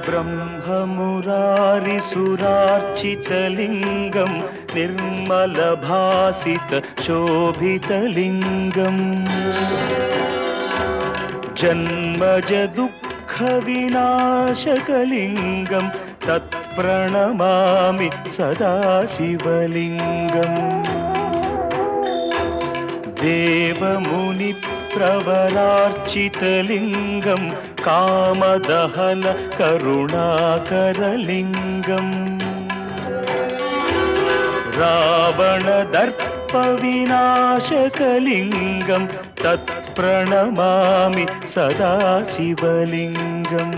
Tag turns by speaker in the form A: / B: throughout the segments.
A: ब्रह्ममुरारिसुरार्चितलिङ्गं निर्मलभासितशोभितलिङ्गम् जन्मजदुःखविनाशकलिङ्गं तत्प्रणमामि सदा शिवलिङ्गम् देवमुनिप्रवरार्चितलिङ्गं कामदहन करुणाकरलिङ्गम् रावणदर्पविनाशकलिङ्गं तत्प्रणमामि सदा शिवलिङ्गम्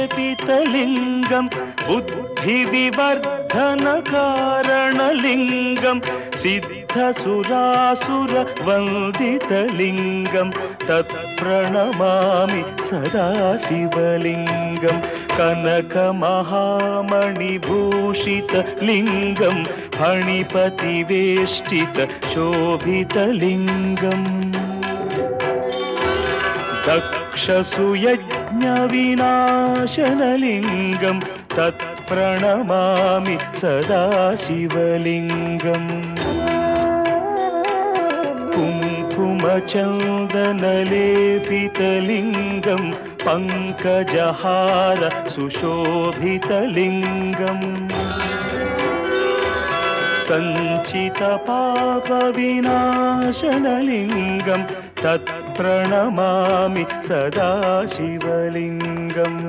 A: सर्वसुगन्धसुलेपितलिङ्गं बुद्धिविवर्धनकारणलिङ्गं सिद्धसुरासुरवन्दितलिङ्गं तत्प्रणमामि सदा शिवलिङ्गं कनकमहामणिभूषितलिङ्गं फणिपतिवेष्टितशोभितलिङ्गम् दक्षसुयज्ञविनाशनलिङ्गं तत्प्रणमामि सदा शिवलिङ्गम् कुङ्कुमचन्दनलेपितलिङ्गं पङ्कजहार सुशोभितलिङ्गम् सञ्चितपापविनाशनलिङ्गं तत्प्रणमामि सदा शिवलिङ्गम्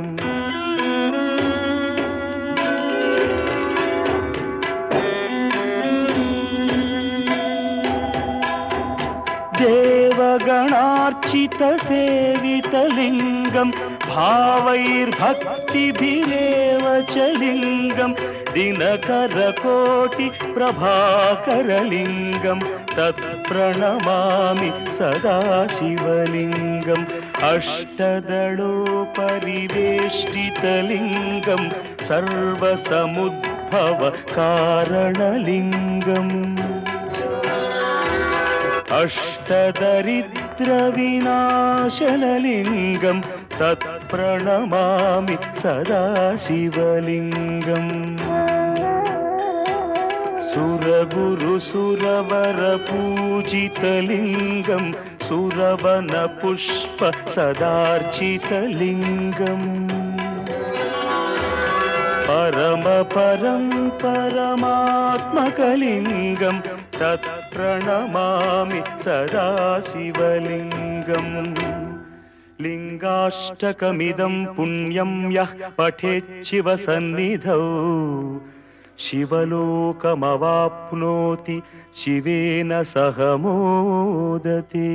A: देवगणार्चितसेवितलिङ्गं भावैर्भक्तिभिरेव च लिङ्गं दिनकरकोटिप्रभाकरलिङ्गं तत्प्रणमामि सदा शिवलिङ्गम् अष्टदलोपरिवेष्टितलिङ्गं सर्वसमुद्भवकारणलिङ्गम् अष्टदरिद्रविनाशनलिङ्गं तत्प्रणमामि सदा शिवलिङ्गम् सुरगुरुसुरवरपूजितलिङ्गं सुरवनपुष्प सदार्चितलिङ्गम् परमात्मकलिङ्गं तत्प्रणमामि सदा शिवलिङ्गम् लिङ्गाष्टकमिदं पुण्यं यः पठेच्छिवसन्निधौ शिवलोकमवाप्नोति शिवेन सह मोदते।